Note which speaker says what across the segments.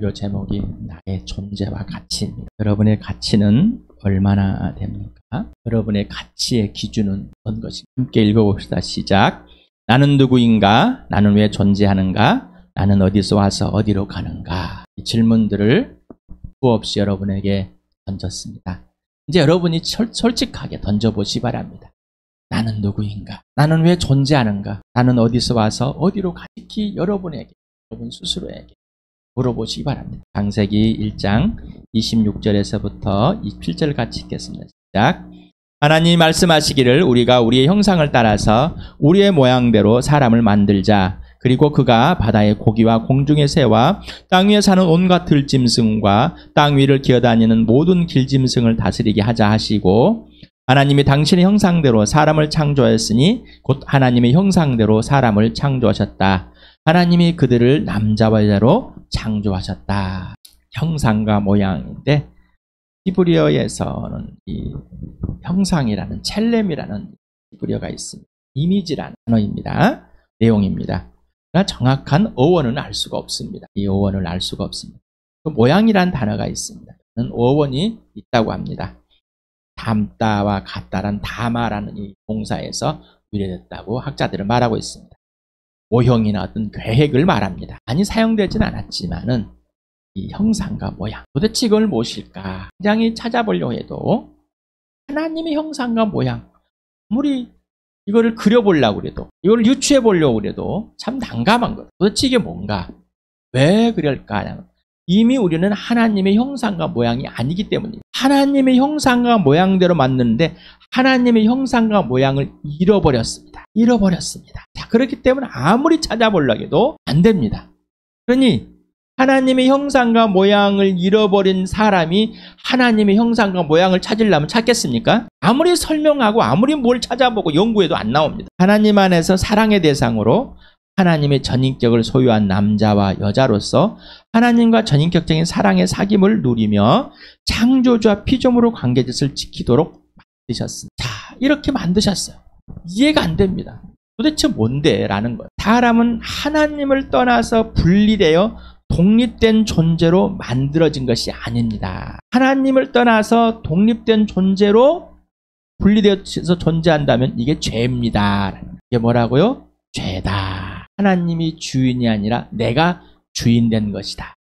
Speaker 1: 설교 제목이 나의 존재와 가치입니다. 여러분의 가치는 얼마나 됩니까? 여러분의 가치의 기준은 어떤 것인가? 함께 읽어봅시다. 시작. 나는 누구인가? 나는 왜 존재하는가? 나는 어디서 와서 어디로 가는가? 이 질문들을 수없이 여러분에게 던졌습니다. 이제 여러분이 솔직하게 던져보시 바랍니다. 나는 누구인가? 나는 왜 존재하는가? 나는 어디서 와서 어디로 가? 특히 여러분에게, 여러분 스스로에게 물어보시기 바랍니다. 창세기 1장 26절에서부터 27절 같이 읽겠습니다. 시작. 하나님이 말씀하시기를 우리가 우리의 형상을 따라서 우리의 모양대로 사람을 만들자. 그리고 그가 바다의 고기와 공중의 새와 땅 위에 사는 온갖 들짐승과 땅 위를 기어다니는 모든 길짐승을 다스리게 하자 하시고, 하나님이 당신의 형상대로 사람을 창조하였으니 곧 하나님의 형상대로 사람을 창조하셨다. 하나님이 그들을 남자와 여자로 창조하셨다. 형상과 모양인데 히브리어에서는 이 형상이라는 첼렘이라는 히브리어가 있습니다. 이미지라는 단어입니다. 내용입니다. 그러나 정확한 어원은 알 수가 없습니다. 이 어원을 알 수가 없습니다. 그 모양이라는 단어가 있습니다. 어원이 있다고 합니다. 닮다와 같다란 다마라는 이 동사에서 유래됐다고 학자들은 말하고 있습니다. 모형이나 어떤 계획을 말합니다. 많이 사용되진 않았지만은 이 형상과 모양, 도대체 이걸 무엇일까? 굉장히 찾아보려고 해도 하나님의 형상과 모양, 아무리 이거를 그려보려고 그래도, 이걸 유추해보려고 그래도 참 난감한 거예요. 도대체 이게 뭔가? 왜 그럴까? 이미 우리는 하나님의 형상과 모양이 아니기 때문입니다. 하나님의 형상과 모양대로 만드는데 하나님의 형상과 모양을 잃어버렸습니다. 자, 그렇기 때문에 아무리 찾아보려고 해도 안 됩니다. 그러니 하나님의 형상과 모양을 잃어버린 사람이 하나님의 형상과 모양을 찾으려면 찾겠습니까? 아무리 설명하고 아무리 뭘 찾아보고 연구해도 안 나옵니다. 하나님 안에서 사랑의 대상으로 하나님의 전인격을 소유한 남자와 여자로서 하나님과 전인격적인 사랑의 사귐을 누리며 창조주와 피조물의 관계짓을 지키도록 만드셨습니다. 자, 이렇게 만드셨어요. 이해가 안 됩니다. 도대체 뭔데? 라는 거예요. 사람은 하나님을 떠나서 분리되어 독립된 존재로 만들어진 것이 아닙니다. 하나님을 떠나서 독립된 존재로 분리되어서 존재한다면 이게 죄입니다. 이게 뭐라고요? 죄다. 하나님이 주인이 아니라 내가 주인된 것이다.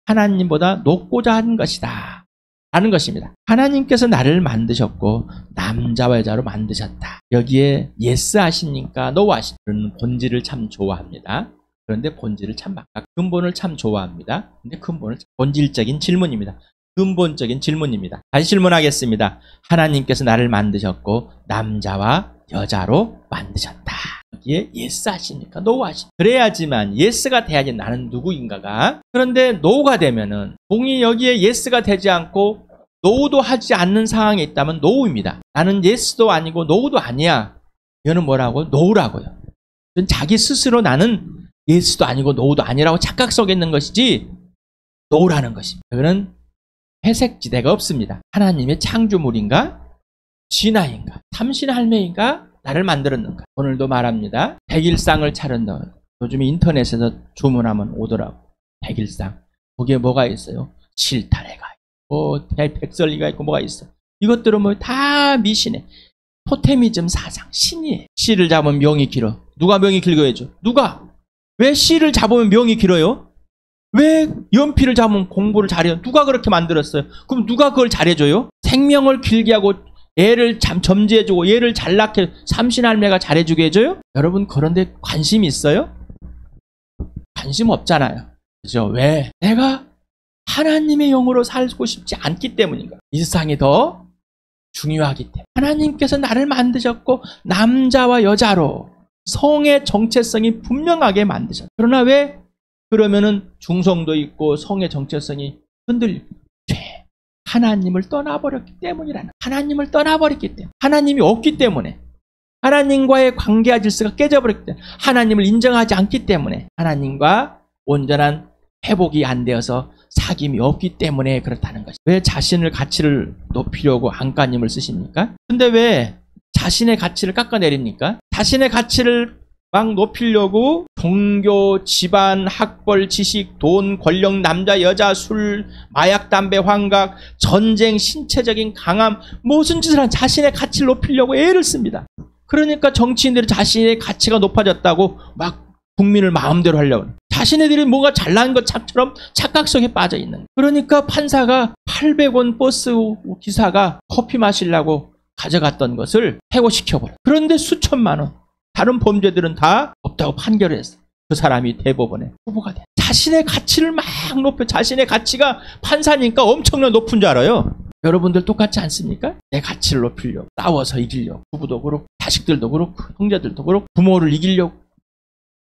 Speaker 1: 하나님보다 높고자 한 것이다. 라는 것입니다. 하나님께서 나를 만드셨고 남자와 여자로 만드셨다. 여기에 예스 하십니까? 노 하십니까? 그런 본질을 참 좋아합니다. 그런데 본질을 참 막각, 근본을 참 좋아합니다. 근데 근본은 본질적인 질문입니다. 근본적인 질문입니다. 다시 질문하겠습니다. 하나님께서 나를 만드셨고 남자와 여자로 만드셨다. 여기에 예스 하십니까? 노 하십니까? 그래야지만 예스가 돼야지 나는 누구인가가. 그런데 노가 되면은 공이 여기에 예스가 되지 않고 노도 하지 않는 상황에 있다면 노입니다. 나는 예스도 아니고 노도 아니야. 이거는 뭐라고? 노라고요. 자기 스스로 나는 예스도 아니고 노도 아니라고 착각 속에 있는 것이지 노라는 것입니다. 그는 회색지대가 없습니다. 하나님의 창조물인가? 진화인가? 삼신할매인가? 나를 만들었는가? 오늘도 말합니다. 백일상을 차른다. 요즘에 인터넷에서 주문하면 오더라고. 백일상. 거기에 뭐가 있어요? 실타래가 있고 백설리가 있고 뭐가 있어. 이것들은 뭐 다 미신에 토테미즘 사상, 신이에요. 씨를 잡으면 명이 길어. 누가 명이 길게 해줘? 누가? 왜 씨를 잡으면 명이 길어요? 왜 연필을 잡으면 공부를 잘해요? 누가 그렇게 만들었어요? 그럼 누가 그걸 잘해줘요? 생명을 길게 하고 애를 참 점지해주고 얘를 잘 낳게 삼신할매가 잘해주게 해줘요? 여러분 그런데 관심이 있어요? 관심 없잖아요. 그죠? 왜? 내가 하나님의 영으로 살고 싶지 않기 때문인가? 이 세상이 더 중요하기 때문에. 하나님께서 나를 만드셨고 남자와 여자로 성의 정체성이 분명하게 만드셨다. 그러나 왜? 그러면은 중성도 있고 성의 정체성이 흔들리고 죄. 하나님을 떠나버렸기 때문이라는. 하나님을 떠나버렸기 때문에. 하나님이 없기 때문에. 하나님과의 관계와 질서가 깨져버렸기 때문에. 하나님을 인정하지 않기 때문에. 하나님과 온전한 회복이 안 되어서 사귐이 없기 때문에 그렇다는 것입니다. 왜 자신의 가치를 높이려고 안가님을 쓰십니까? 근데 왜 자신의 가치를 깎아내립니까? 자신의 가치를 막 높이려고 종교, 집안, 학벌, 지식, 돈, 권력, 남자, 여자, 술, 마약, 담배, 환각, 전쟁, 신체적인 강함, 무슨 짓을 한 자신의 가치를 높이려고 애를 씁니다. 그러니까 정치인들이 자신의 가치가 높아졌다고 막 국민을 마음대로 하려고 해요. 자신들이 뭔가 잘난 것처럼 착각 속에 빠져 있는 거예요. 그러니까 판사가 800원 버스 기사가 커피 마시려고 가져갔던 것을 해고시켜버려요. 그런데 수천만 원. 다른 범죄들은 다 없다고 판결을 했어요. 그 사람이 대법원에 후보가 돼. 자신의 가치를 막 높여. 자신의 가치가 판사니까 엄청나게 높은 줄 알아요. 여러분들 똑같지 않습니까? 내 가치를 높이려고 싸워서 이기려고. 부부도 그렇고 자식들도 그렇고 형제들도 그렇고 부모를 이기려고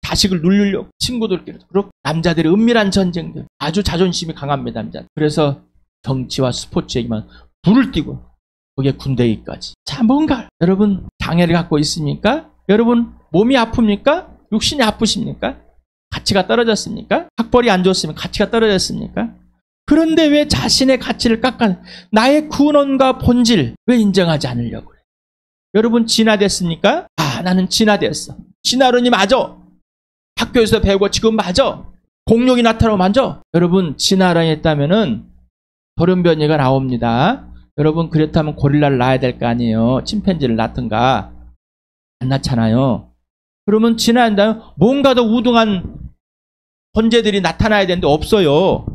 Speaker 1: 자식을 누르려고 친구들끼리도 그렇고 남자들의 은밀한 전쟁들 아주 자존심이 강합니다. 남자. 그래서 정치와 스포츠 얘기만 불을 띄고 거기에 군대 얘기까지. 자, 뭔가 여러분 장애를 갖고 있습니까? 여러분 몸이 아픕니까? 육신이 아프십니까? 가치가 떨어졌습니까? 학벌이 안 좋습니까? 가치가 떨어졌습니까? 그런데 왜 자신의 가치를 깎아 나의 근원과 본질 왜 인정하지 않으려고 그래? 여러분 진화됐습니까? 아, 나는 진화됐어. 진화론이 맞아. 학교에서 배우고 지금 맞아. 공룡이 나타나면 맞아. 여러분 진화론이 있다면은 돌연변이가 나옵니다. 여러분 그렇다면 고릴라를 낳아야 될 거 아니에요. 침팬지를 낳든가. 안 낳잖아요. 그러면 진화한다면 뭔가 더 우등한 존재들이 나타나야 되는데 없어요.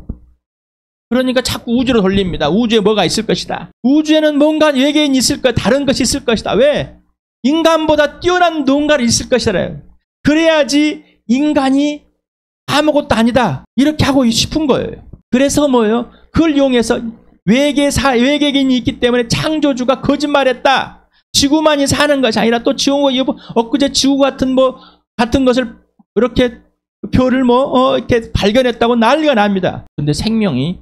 Speaker 1: 그러니까 자꾸 우주로 돌립니다. 우주에 뭐가 있을 것이다. 우주에는 뭔가 외계인이 있을 것, 다른 것이 있을 것이다. 왜? 인간보다 뛰어난 뭔가가 있을 것이라요. 그래야지 인간이 아무것도 아니다. 이렇게 하고 싶은 거예요. 그래서 뭐예요? 그걸 이용해서 외계인이 있기 때문에 창조주가 거짓말했다. 지구만이 사는 것이 아니라 또 엊그제 지구 같은 것을 이렇게 별을 이렇게 발견했다고 난리가 납니다. 근데 생명이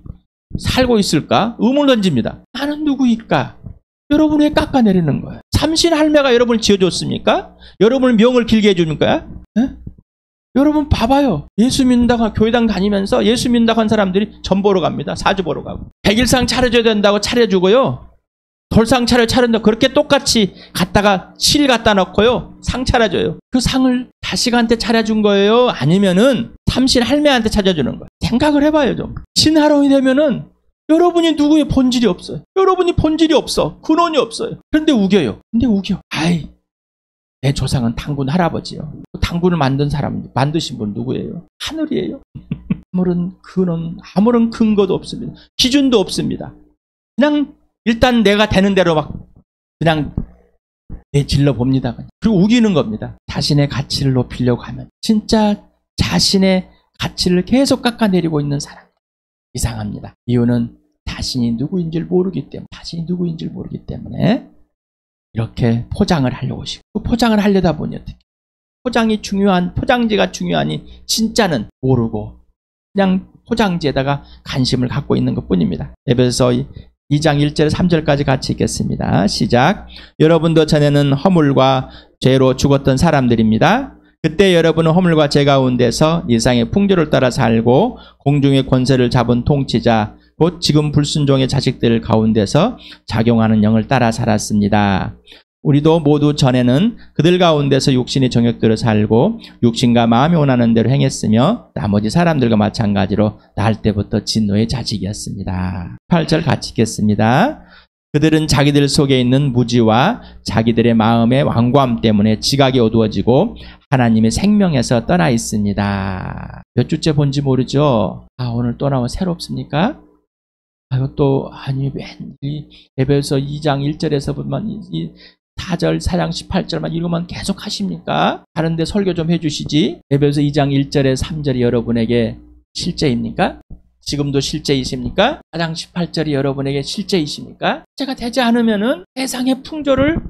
Speaker 1: 살고 있을까? 의문을 던집니다. 나는 누구일까? 여러분 왜 깎아내리는 거예요? 삼신 할매가 여러분을 지어줬습니까? 여러분을 명을 길게 해줍니까? 에? 여러분 봐봐요. 예수 믿는다고 교회당 다니면서 예수 믿는다고 한 사람들이 전 보러 갑니다. 사주 보러 가고. 백일상 차려줘야 된다고 차려주고요. 돌상 차려준다고 그렇게 똑같이 갖다가 실 갖다 놓고요. 상 차려줘요. 그 상을 자식한테 차려준 거예요? 아니면은 삼신 할매한테 차려주는 거예요? 생각을 해봐요 좀. 신하론이 되면은 여러분이 누구의 본질이 없어요. 여러분이 본질이 없어. 근원이 없어요. 그런데 우겨요. 근데 우겨. 아이, 내 조상은 당군 할아버지요. 당군을 만드신 분 누구예요? 하늘이에요. 아무런 근원, 아무런 근거도 없습니다. 기준도 없습니다. 그냥 일단 내가 되는 대로 막 그냥 내질러 봅니다. 그리고 우기는 겁니다. 자신의 가치를 높이려고 하면 진짜 자신의 가치를 계속 깎아내리고 있는 사람. 이상합니다. 이유는 자신이 누구인지를 모르기 때문에 이렇게 포장을 하려고 하시고 그 포장을 하려다 보니 어떻게 포장지가 중요하니 진짜는 모르고 그냥 포장지에다가 관심을 갖고 있는 것뿐입니다. 에베소서 2장 1절 3절까지 같이 읽겠습니다. 시작. 여러분도 전에는 허물과 죄로 죽었던 사람들입니다. 그때 여러분은 허물과 죄 가운데서 이상의 풍조를 따라 살고 공중의 권세를 잡은 통치자 곧 지금 불순종의 자식들 가운데서 작용하는 영을 따라 살았습니다. 우리도 모두 전에는 그들 가운데서 육신의 정욕대로 살고 육신과 마음이 원하는 대로 행했으며 나머지 사람들과 마찬가지로 날 때부터 진노의 자식이었습니다. 8절 같이 읽겠습니다. 그들은 자기들 속에 있는 무지와 자기들의 마음의 완고함 때문에 지각이 어두워지고 하나님의 생명에서 떠나 있습니다. 몇 주째 본지 모르죠? 오늘 또 나오면 새롭습니까? 이 에베소서 2장 1절에서 보면 이 4절, 4장 18절만 읽으면 계속 하십니까? 다른데 설교 좀 해주시지. 에베소서 2장 1절에 3절이 여러분에게 실제입니까? 지금도 실제이십니까? 4장 18절이 여러분에게 실제이십니까? 제가 되지 않으면은 세상의 풍조를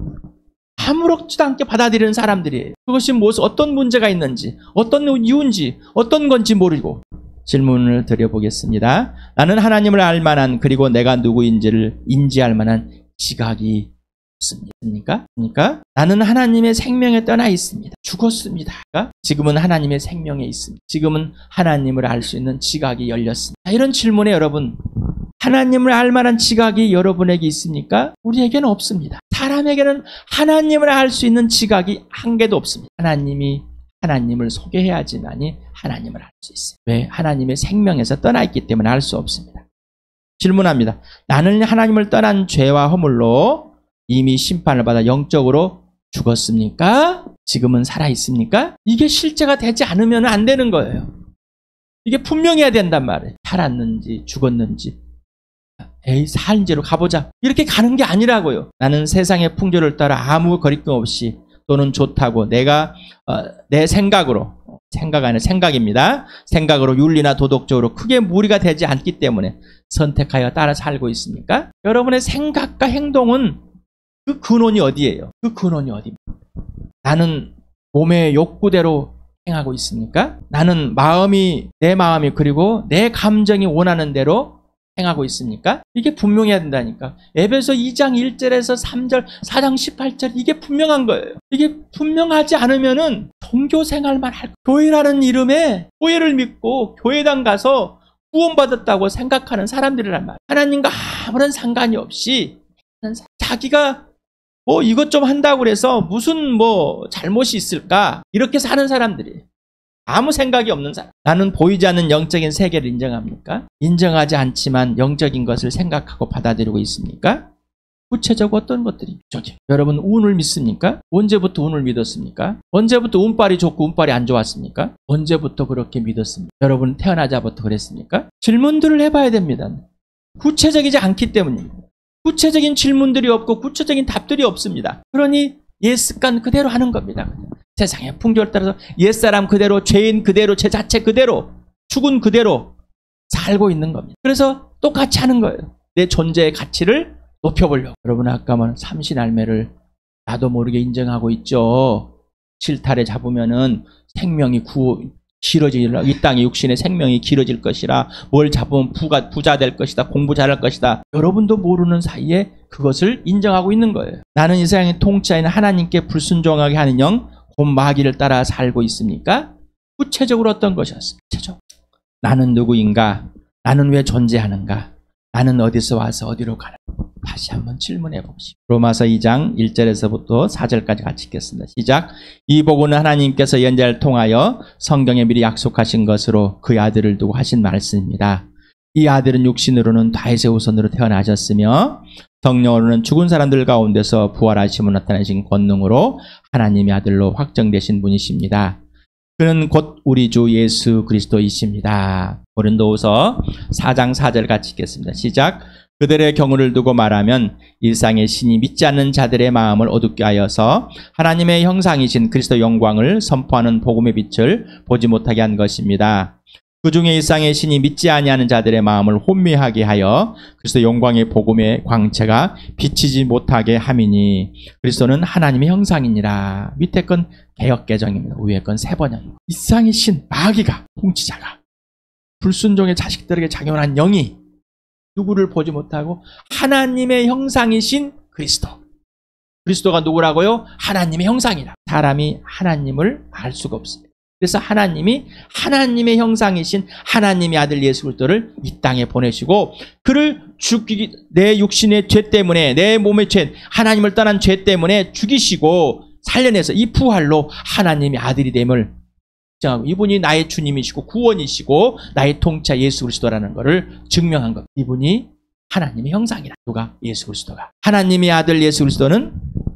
Speaker 1: 아무렇지도 않게 받아들이는 사람들이에요. 그것이 어떤 문제가 있는지, 어떤 이유인지, 어떤 건지 모르고 질문을 드려보겠습니다. 나는 하나님을 알 만한 그리고 내가 누구인지를 인지할 만한 지각이 없습니까? 그러니까 나는 하나님의 생명에 떠나 있습니다. 죽었습니다. 지금은 하나님의 생명에 있습니다. 지금은 하나님을 알 수 있는 지각이 열렸습니다. 이런 질문에 여러분, 하나님을 알 만한 지각이 여러분에게 있습니까? 우리에게는 없습니다. 사람에게는 하나님을 알 수 있는 지각이 한 개도 없습니다. 하나님이 하나님을 소개해야지만이 하나님을 알 수 있어요. 왜? 하나님의 생명에서 떠나 있기 때문에 알 수 없습니다. 질문합니다. 나는 하나님을 떠난 죄와 허물로 이미 심판을 받아 영적으로 죽었습니까? 지금은 살아있습니까? 이게 실제가 되지 않으면 안 되는 거예요. 이게 분명해야 된단 말이에요. 살았는지 죽었는지. 에이, 살인지로 가보자. 이렇게 가는 게 아니라고요. 나는 세상의 풍조를 따라 아무 거리낌 없이 또는 좋다고 내가 내 생각으로, 생각 아니라 생각입니다. 생각으로 윤리나 도덕적으로 크게 무리가 되지 않기 때문에 선택하여 따라 살고 있습니까? 여러분의 생각과 행동은 그 근원이 어디예요? 그 근원이 어디입니까? 나는 몸의 욕구대로 행하고 있습니까? 나는 내 마음이 그리고 내 감정이 원하는 대로 행하고 있습니까? 이게 분명해야 된다니까. 에베소 2장 1절에서 3절, 4장 18절 이게 분명한 거예요. 이게 분명하지 않으면은 종교 생활만 할 교회라는 이름에 교회를 믿고 교회당 가서 구원받았다고 생각하는 사람들이란 말이에요. 하나님과 아무런 상관이 없이 자기가 이것 좀 한다고 해서 무슨 잘못이 있을까? 이렇게 사는 사람들이에요. 아무 생각이 없는 사람. 나는 보이지 않는 영적인 세계를 인정합니까? 인정하지 않지만 영적인 것을 생각하고 받아들이고 있습니까? 구체적으로 어떤 것들이? 여러분 운을 믿습니까? 언제부터 운을 믿었습니까? 언제부터 운빨이 좋고 운빨이 안 좋았습니까? 언제부터 그렇게 믿었습니까? 여러분 태어나자부터 그랬습니까? 질문들을 해봐야 됩니다. 구체적이지 않기 때문입니다. 구체적인 질문들이 없고 구체적인 답들이 없습니다. 그러니 옛 습관 그대로 하는 겁니다. 세상의 풍조를 따라서 옛사람 그대로, 죄인 그대로, 죄 자체 그대로, 죽은 그대로 살고 있는 겁니다. 그래서 똑같이 하는 거예요. 내 존재의 가치를 높여보려고. 여러분 아까 말한 삼신알매를 나도 모르게 인정하고 있죠. 실타래 잡으면은 생명이 길어지라. 이 땅의 육신의 생명이 길어질 것이라. 뭘 잡으면 부자 될 것이다. 공부 잘할 것이다. 여러분도 모르는 사이에 그것을 인정하고 있는 거예요. 나는 이 세상의 통치하는 하나님께 불순종하게 하는 영, 곧 마귀를 따라 살고 있습니까? 구체적으로 어떤 것이었습니까? 구체적으로. 나는 누구인가? 나는 왜 존재하는가? 나는 어디서 와서 어디로 가는가? 다시 한번 질문해 봅시다. 로마서 2장 1절에서부터 4절까지 같이 읽겠습니다. 시작. 이 복음은 하나님께서 연자를 통하여 성경에 미리 약속하신 것으로 그의 아들을 두고 하신 말씀입니다. 이 아들은 육신으로는 다윗의 후손으로 태어나셨으며 성령으로는 죽은 사람들 가운데서 부활하심을 나타내신 권능으로 하나님의 아들로 확정되신 분이십니다. 그는 곧 우리 주 예수 그리스도이십니다. 고린도후서 4장 4절 같이 읽겠습니다. 시작. 그들의 경우를 두고 말하면 일상의 신이 믿지 않는 자들의 마음을 어둡게 하여서 하나님의 형상이신 그리스도 영광을 선포하는 복음의 빛을 보지 못하게 한 것입니다. 그 중에 일상의 신이 믿지 아니하는 자들의 마음을 혼미하게 하여 그리스도 영광의 복음의 광채가 비치지 못하게 함이니 그리스도는 하나님의 형상이니라. 밑에 건 개역개정입니다. 위에 건 세번역입니다. 일상의 신, 마귀가, 통치자가 불순종의 자식들에게 작용한 영이 누구를 보지 못하고 하나님의 형상이신 그리스도. 그리스도가 누구라고요? 하나님의 형상이라. 사람이 하나님을 알 수가 없습니다. 그래서 하나님이 하나님의 형상이신 하나님의 아들 예수 그리스도를 이 땅에 보내시고 그를 죽이기, 내 육신의 죄 때문에, 내 몸의 죄, 하나님을 떠난 죄 때문에 죽이시고 살려내서 이 부활로 하나님의 아들이 됨을 증하고, 이분이 나의 주님이시고 구원이시고 나의 통치 예수 그리스도라는 것을 증명한 것. 이분이 하나님의 형상이라. 누가? 예수 그리스도가. 하나님의 아들 예수 그리스도는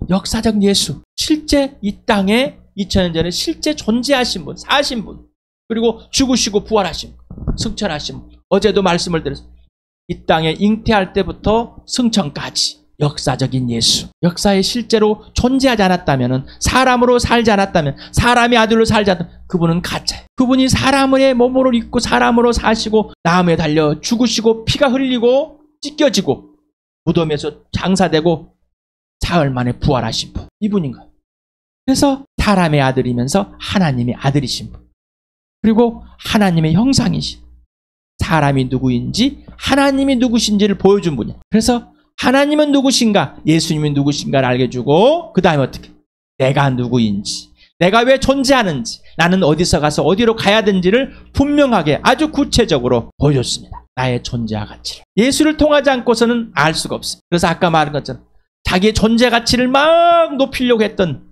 Speaker 1: 역사적 예수, 실제 이 땅에 2000년 전에 실제 존재하신 분, 사신 분, 그리고 죽으시고 부활하신 분, 승천하신 분. 어제도 말씀을 드렸습니다. 이 땅에 잉태할 때부터 승천까지 역사적인 예수. 역사에 실제로 존재하지 않았다면, 사람으로 살지 않았다면, 사람의 아들로 살지 않았다면 그분은 가짜예요. 그분이 사람의 몸으로 입고 사람으로 사시고 나무에 달려 죽으시고 피가 흘리고 찢겨지고 무덤에서 장사되고 사흘 만에 부활하신 분. 이분인 거예요. 그래서 사람의 아들이면서 하나님의 아들이신 분. 그리고 하나님의 형상이신, 사람이 누구인지 하나님이 누구신지를 보여준 분이에요. 그래서 하나님은 누구신가, 예수님이 누구신가를 알게 해주고 그 다음에 어떻게, 내가 누구인지, 내가 왜 존재하는지, 나는 어디서 가서 어디로 가야 되는지를 분명하게 아주 구체적으로 보여줬습니다. 나의 존재와 가치를. 예수를 통하지 않고서는 알 수가 없습니다. 그래서 아까 말한 것처럼 자기의 존재 가치를 막 높이려고 했던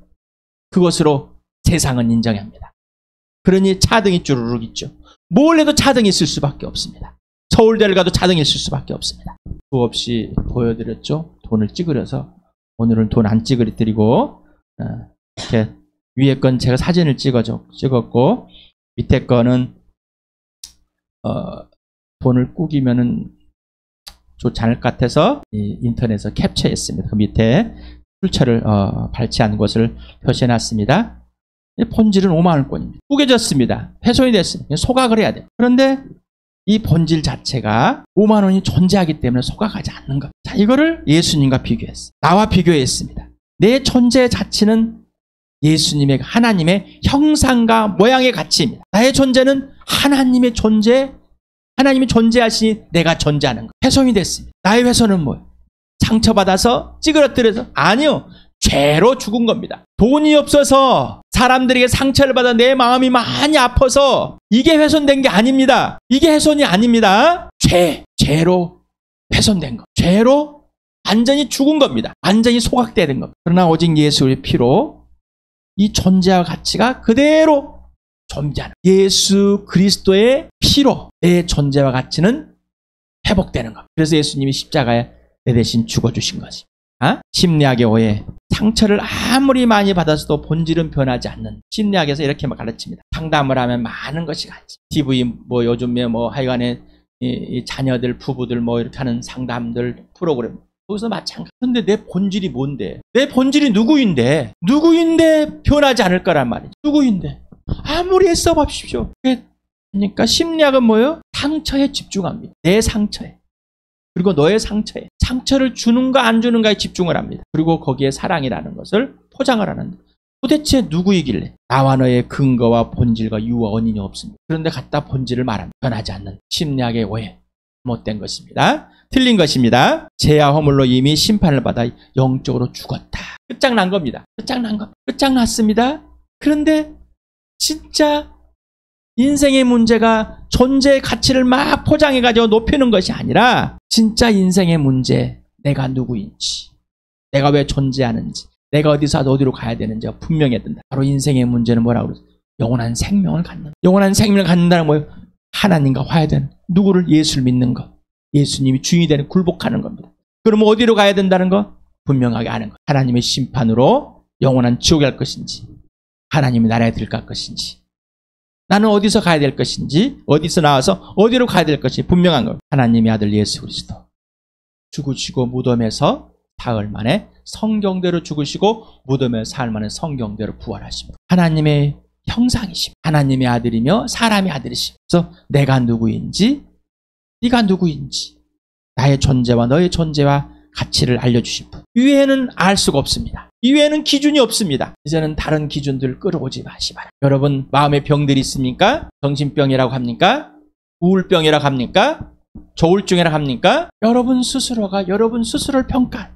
Speaker 1: 그것으로 세상은 인정합니다. 그러니 차등이 쭈르륵 있죠. 뭘 해도 차등이 있을 수밖에 없습니다. 서울대를 가도 차등이 있을 수밖에 없습니다. 수없이 보여드렸죠. 돈을 찌그려서 오늘은 돈 안 찌그리고 이렇게 위에 건 제가 사진을 찍었고 밑에 거는 돈을 꾸기면은 좋지 않을 것 같아서 인터넷에서 캡처했습니다. 그 밑에 출처를 발췌한 것을 표시해놨습니다. 본질은 5만 원권입니다. 꾸겨졌습니다. 훼손이 됐습니다. 소각을 해야 돼요. 그런데 이 본질 자체가 5만 원이 존재하기 때문에 소각하지 않는 것. 자, 이거를 예수님과 비교했어요. 나와 비교했습니다. 내 존재 자체는 예수님의 하나님의 형상과 모양의 가치입니다. 나의 존재는 하나님의 존재, 하나님이 존재하시니 내가 존재하는 것. 훼손이 됐습니다. 나의 훼손은 뭐예요? 상처받아서 찌그러뜨려서? 아니요. 죄로 죽은 겁니다. 돈이 없어서 사람들에게 상처를 받아 내 마음이 많이 아파서 이게 훼손된 게 아닙니다. 이게 훼손이 아닙니다. 죄로 훼손된 것. 죄로 완전히 죽은 겁니다. 완전히 소각되는 겁니다. 그러나 오직 예수의 피로 이 존재와 가치가 그대로 존재하는 예수 그리스도의 피로 내 존재와 가치는 회복되는 겁니다. 그래서 예수님이 십자가에 내 대신 죽어주신 거지. 심리학의 오해. 상처를 아무리 많이 받았어도 본질은 변하지 않는. 심리학에서 이렇게 가르칩니다. 상담을 하면 많은 것이 가르치. TV 뭐 요즘에 뭐 하여간에 이 자녀들 부부들 뭐 이렇게 하는 상담들 프로그램. 거기서 마찬가지. 근데 내 본질이 뭔데? 내 본질이 누구인데 변하지 않을 거란 말이죠. 누구인데? 아무리 애써 봐십시오. 그러니까 심리학은 뭐예요? 상처에 집중합니다. 내 상처에. 그리고 너의 상처에. 상처를 주는가 안 주는가에 집중을 합니다. 그리고 거기에 사랑이라는 것을 포장을 하는데 도대체 누구이길래 나와 너의 근거와 본질과 유와 원인이 없습니다. 그런데 갖다 본질을 말합니다. 변하지 않는 심리학의 오해. 못된 것입니다. 틀린 것입니다. 죄와 허물로 이미 심판을 받아 영적으로 죽었다. 끝장난 겁니다. 끝장난 겁니다. 끝장났습니다. 그런데 진짜 인생의 문제가 존재의 가치를 막 포장해가지고 높이는 것이 아니라 진짜 인생의 문제, 내가 누구인지, 내가 왜 존재하는지, 내가 어디로 가야 되는지가 분명해야 된다. 바로 인생의 문제는 뭐라고 그러죠? 영원한 생명을 갖는. 영원한 생명을 갖는다는 뭐예요? 하나님과 화해되는. 누구를? 예수를 믿는 것. 예수님이 주인이 되는 굴복하는 겁니다. 그러면 어디로 가야 된다는 거? 분명하게 아는 것. 하나님의 심판으로 영원한 지옥에 갈 것인지, 하나님의 나라에 들어갈 것인지, 나는 어디서 가야 될 것인지, 어디서 나와서 어디로 가야 될 것인지 분명한 것. 하나님의 아들 예수 그리스도 죽으시고 무덤에서 사흘 만에 성경대로 죽으시고 무덤에서 사흘 만에 성경대로 부활하십니다. 하나님의 형상이십니다. 하나님의 아들이며 사람의 아들이십니다. 그래서 내가 누구인지, 네가 누구인지, 나의 존재와 너의 존재와 가치를 알려주실 분. 이외에는 알 수가 없습니다. 이외에는 기준이 없습니다. 이제는 다른 기준들 끌어오지 마시 바랍니다. 여러분 마음의 병들이 있습니까? 정신병이라고 합니까? 우울병이라고 합니까? 조울증이라고 합니까? 여러분 스스로가 여러분 스스로를 평가.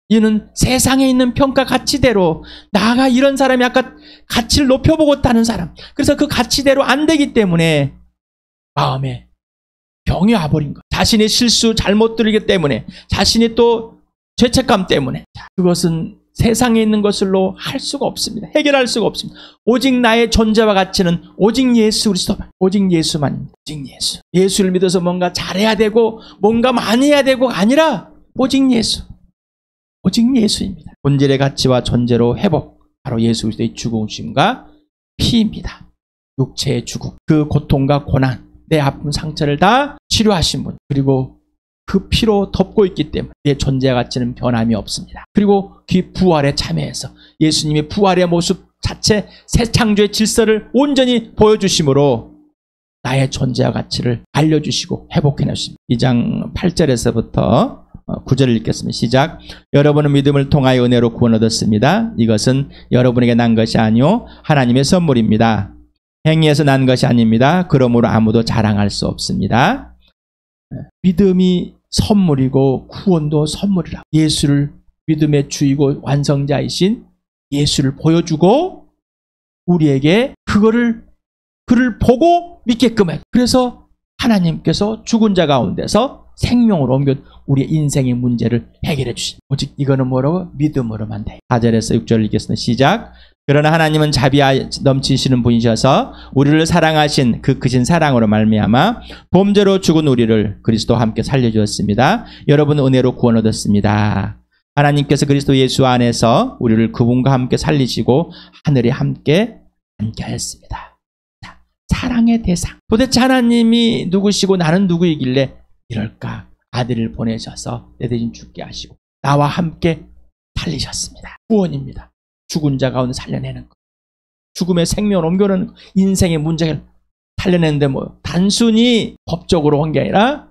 Speaker 1: 이는 세상에 있는 평가 가치대로 나가 이런 사람이 아까 가치를 높여보겠다는 사람. 그래서 그 가치대로 안 되기 때문에 마음에 병이 와버린 것. 자신의 실수, 잘못들이기 때문에, 자신이 또 죄책감 때문에. 그것은 세상에 있는 것으로 할 수가 없습니다. 해결할 수가 없습니다. 오직 나의 존재와 가치는 오직 예수 그리스도만, 오직 예수만입니다. 오직 예수. 예수를 믿어서 뭔가 잘해야 되고 뭔가 많이 해야 되고가 아니라 오직 예수. 오직 예수입니다. 본질의 가치와 존재로 회복. 바로 예수 그리스도의 죽으심과 피입니다. 육체의 죽음, 그 고통과 고난, 내 아픈 상처를 다 치료하신 분, 그리고 그 피로 덮고 있기 때문에 내 존재 가치는 변함이 없습니다. 그리고 그 부활에 참여해서 예수님의 부활의 모습 자체 새 창조의 질서를 온전히 보여주심으로 나의 존재와 가치를 알려주시고 회복해내십니다. 2장 8절에서부터 9절을 읽겠습니다. 시작. 여러분은 믿음을 통하여 은혜로 구원 얻었습니다. 이것은 여러분에게 난 것이 아니요 하나님의 선물입니다. 행위에서 난 것이 아닙니다. 그러므로 아무도 자랑할 수 없습니다. 믿음이 선물이고 구원도 선물이라. 예수를 믿음의 주이고 완성자이신 예수를 보여주고 우리에게 그를 보고 믿게끔 해. 그래서 하나님께서 죽은 자 가운데서 생명으로 옮겨 우리의 인생의 문제를 해결해 주신. 오직 이거는 뭐라고? 믿음으로만 돼. 4절에서 6절 읽겠습니다. 시작. 그러나 하나님은 자비하 넘치시는 분이셔서 우리를 사랑하신 그 크신 사랑으로 말미암아 범죄로 죽은 우리를 그리스도와 함께 살려주었습니다. 여러분 은혜로 구원 얻었습니다. 하나님께서 그리스도 예수 안에서 우리를 그분과 함께 살리시고 하늘에 함께 앉게하였습니다. 사랑의 대상. 도대체 하나님이 누구시고 나는 누구이길래 이럴까? 아들을 보내셔서 내 대신 죽게 하시고 나와 함께 살리셨습니다. 구원입니다. 죽은 자 가운데 살려내는 것. 죽음의 생명을 옮겨놓는 것. 인생의 문제를 살려내는데 단순히 법적으로 한 게 아니라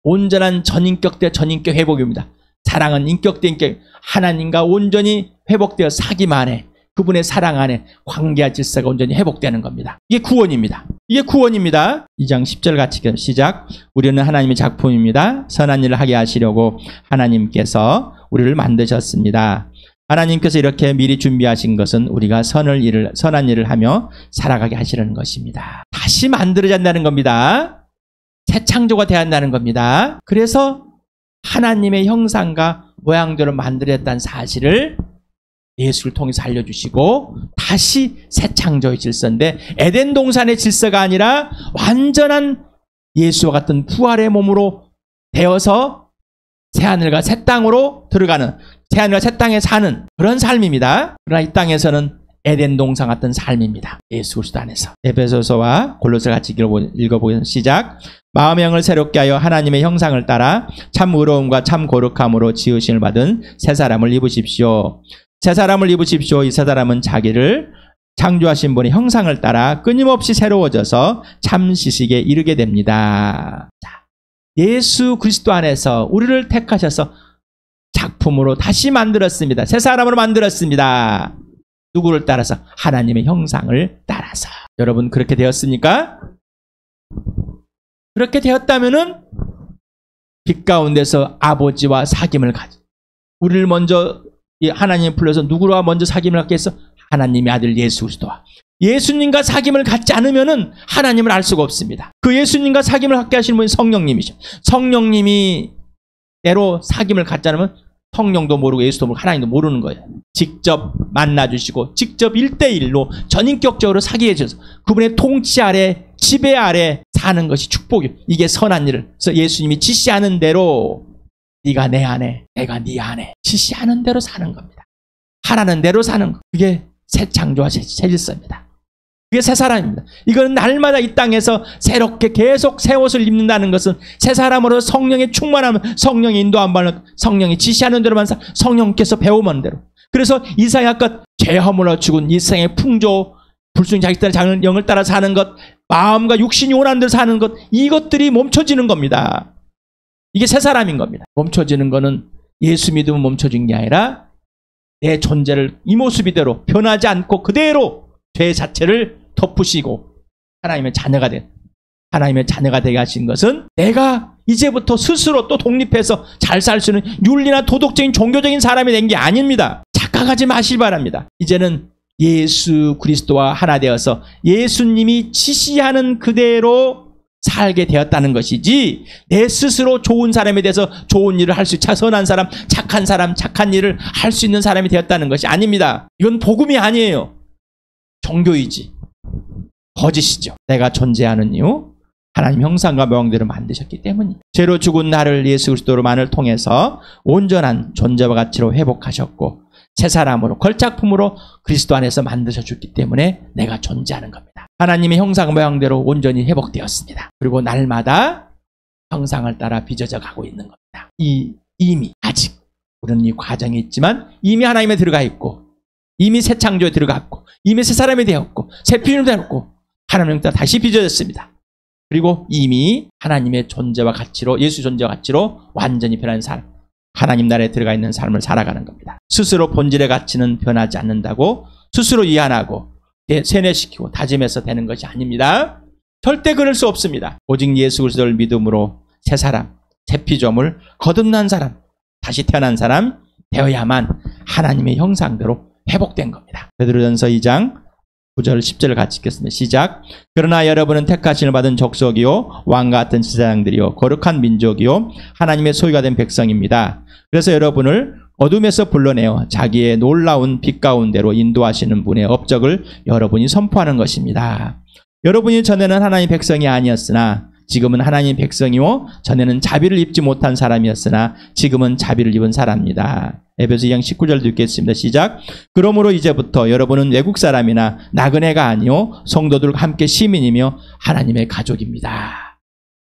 Speaker 1: 온전한 전인격 대 전인격 회복입니다. 사랑은 인격 대 인격. 하나님과 온전히 회복되어 사귐 안에 그분의 사랑 안에 관계와 질서가 온전히 회복되는 겁니다. 이게 구원입니다. 이게 구원입니다. 2장 10절 같이 시작. 우리는 하나님의 작품입니다. 선한 일을 하게 하시려고 하나님께서 우리를 만드셨습니다. 하나님께서 이렇게 미리 준비하신 것은 우리가 선한 일을 하며 살아가게 하시려는 것입니다. 다시 만들어야 한다는 겁니다. 새 창조가 되어야 한다는 겁니다. 그래서 하나님의 형상과 모양대로 만들었다는 사실을 예수를 통해서 알려주시고 다시 새 창조의 질서인데 에덴 동산의 질서가 아니라 완전한 예수와 같은 부활의 몸으로 되어서 새하늘과 새 땅으로 들어가는, 새하늘과 새 땅에 사는 그런 삶입니다. 그러나 이 땅에서는 에덴 동산 같은 삶입니다. 예수 그리스도 안에서. 에베소서와 골로새 같이 읽어보겠습니다. 시작. 마음의 영을 새롭게 하여 하나님의 형상을 따라 참 의로움과 참 거룩함으로 지으심을 받은 새 사람을 입으십시오. 새 사람을 입으십시오. 이 새 사람은 자기를 창조하신 분의 형상을 따라 끊임없이 새로워져서 참 지식에 이르게 됩니다. 자, 예수 그리스도 안에서 우리를 택하셔서 작품으로 다시 만들었습니다. 새 사람으로 만들었습니다. 누구를 따라서? 하나님의 형상을 따라서. 여러분 그렇게 되었습니까? 그렇게 되었다면은 빛 가운데서 아버지와 사귐을 가지. 우리를 먼저 하나님 불러서 누구와 먼저 사귐을 갖게 했어? 하나님의 아들 예수 그리스도와. 예수님과 사귐을 갖지 않으면은 하나님을 알 수가 없습니다. 그 예수님과 사귐을 갖게 하시는 분이 성령님이죠. 성령님이 때로 사귐을 갖지 않으면 성령도 모르고 예수도 모르고 하나님도 모르는 거예요. 직접 만나주시고 직접 1대1로 전인격적으로 사귀게 해주셔서 그분의 통치 아래 지배 아래 사는 것이 축복이에요. 이게 선한 일을. 그래서 예수님이 지시하는 대로 네가 내 안에 내가 네 안에 지시하는 대로 사는 겁니다. 하라는 대로 사는 것. 그게 새 창조와 새 질서입니다. 그게 새 사람입니다. 이거는 날마다 이 땅에서 새롭게 계속 새 옷을 입는다는 것은 새 사람으로 성령의 충만함, 성령의 인도함 받는, 성령이 지시하는 대로만 성령께서 배우면 대로. 그래서 이사야가 죄 허물어 죽은 이 세상의 풍조, 불순 자식들의 작은 영을 따라 사는 것, 마음과 육신이 원하는 대로 사는 것, 이것들이 멈춰지는 겁니다. 이게 새 사람인 겁니다. 멈춰지는 거는 예수 믿으면 멈춰진 게 아니라 내 존재를 이 모습 이대로 변하지 않고 그대로 죄 자체를 덮으시고 하나님의 자녀가 되게 하신 것은 내가 이제부터 스스로 또 독립해서 잘 살 수 있는 윤리나 도덕적인 종교적인 사람이 된 게 아닙니다. 착각하지 마시기 바랍니다. 이제는 예수 그리스도와 하나 되어서 예수님이 지시하는 그대로 살게 되었다는 것이지 내 스스로 좋은 사람에 대해서 좋은 일을 할 수 있는 선한 사람, 착한 일을 할 수 있는 사람이 되었다는 것이 아닙니다. 이건 복음이 아니에요. 종교이지. 거짓이죠. 내가 존재하는 이유 하나님 형상과 모양대로 만드셨기 때문입니다. 죄로 죽은 나를 예수 그리스도로만을 통해서 온전한 존재와 가치로 회복하셨고 새 사람으로 걸작품으로 그리스도 안에서 만드셔줬기 때문에 내가 존재하는 겁니다. 하나님의 형상 모양대로 온전히 회복되었습니다. 그리고 날마다 형상을 따라 빚어져 가고 있는 겁니다. 이미 아직 우리는 이 과정에 있지만 이미 하나님에 들어가 있고 이미 새 창조에 들어갔고 이미 새 사람이 되었고 새 피를 되었고 하나님에 따라 다시 빚어졌습니다. 그리고 이미 하나님의 존재와 가치로 예수 존재와 가치로 완전히 변한 삶, 하나님 나라에 들어가 있는 삶을 살아가는 겁니다. 스스로 본질의 가치는 변하지 않는다고 스스로 이해하고 세뇌시키고 다짐해서 되는 것이 아닙니다. 절대 그럴 수 없습니다. 오직 예수 그리스도를 믿음으로 새 사람, 새 피조물, 거듭난 사람, 다시 태어난 사람 되어야만 하나님의 형상대로 회복된 겁니다. 베드로전서 2장 9절 10절을 같이 읽겠습니다. 시작. 그러나 여러분은 택하심을 받은 족속이요 왕과 같은 제사장들이요 거룩한 민족이요 하나님의 소유가 된 백성입니다. 그래서 여러분을 어둠에서 불러내어 자기의 놀라운 빛 가운데로 인도하시는 분의 업적을 여러분이 선포하는 것입니다. 여러분이 전에는 하나님의 백성이 아니었으나 지금은 하나님의 백성이요 전에는 자비를 입지 못한 사람이었으나 지금은 자비를 입은 사람입니다. 에베소 2장 19절 읽겠습니다. 시작. 그러므로 이제부터 여러분은 외국 사람이나 나그네가 아니요 성도들과 함께 시민이며 하나님의 가족입니다.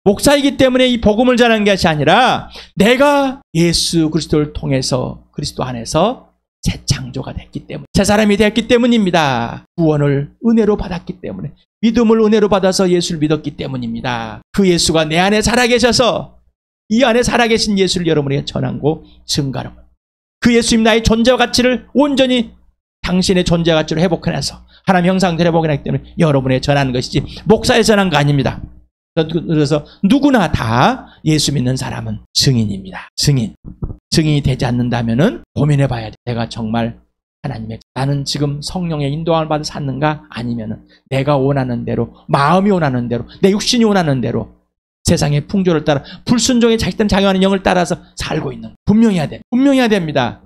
Speaker 1: 목사이기 때문에 이 복음을 전하는 것이 아니라 내가 예수 그리스도를 통해서 그리스도 안에서 새 창조가 됐기 때문에 새 사람이 되었기 때문입니다. 구원을 은혜로 받았기 때문에 믿음을 은혜로 받아서 예수를 믿었기 때문입니다. 그 예수가 내 안에 살아계셔서 이 안에 살아계신 예수를 여러분에게 전하고 증가하는 것. 그 예수님 나의 존재와 가치를 온전히 당신의 존재와 가치로 회복해내서 하나님 형상대로 회복해내기 때문에 여러분에게 전하는 것이지 목사에 전한 거 아닙니다. 그래서 누구나 다 예수 믿는 사람은 증인입니다. 증인이 되지 않는다면은 고민해 봐야 돼. 내가 정말 하나님의 나는 지금 성령의 인도함을 받아 샀는가? 아니면은 내가 원하는 대로 마음이 원하는 대로 내 육신이 원하는 대로 세상의 풍조를 따라 불순종의 자기들 작용하는 영을 따라서 살고 있는 분명해야 됩니다.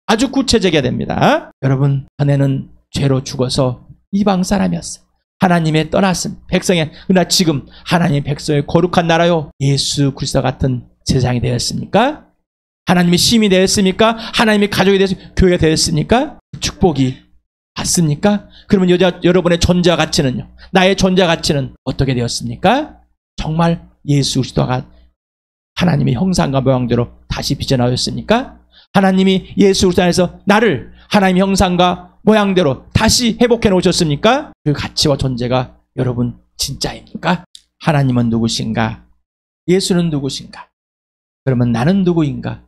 Speaker 1: 아주 구체적이어야 됩니다. 여러분 전에는 죄로 죽어서 이방 사람이었어요. 하나님의 떠났음 백성의 그러나 지금 하나님의 백성의 거룩한 나라요 예수 그리스도 같은 세상이 되었습니까? 하나님의 심이 되었습니까? 하나님의 가족이 되었습니까? 교회가 되었습니까? 축복이 받습니까? 그러면 여러분의 존재와 가치는요? 나의 존재와 가치는 어떻게 되었습니까? 정말 예수 그리스도가 하나님의 형상과 모양대로 다시 빚어나왔습니까? 하나님이 예수 그리스도 안에서 나를 하나님의 형상과 모양대로 다시 회복해 놓으셨습니까? 그 가치와 존재가 여러분 진짜입니까? 하나님은 누구신가? 예수는 누구신가? 그러면 나는 누구인가?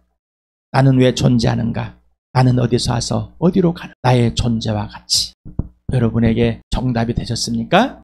Speaker 1: 나는 왜 존재하는가? 나는 어디서 와서 어디로 가는 나의 존재와 가치 여러분에게 정답이 되셨습니까?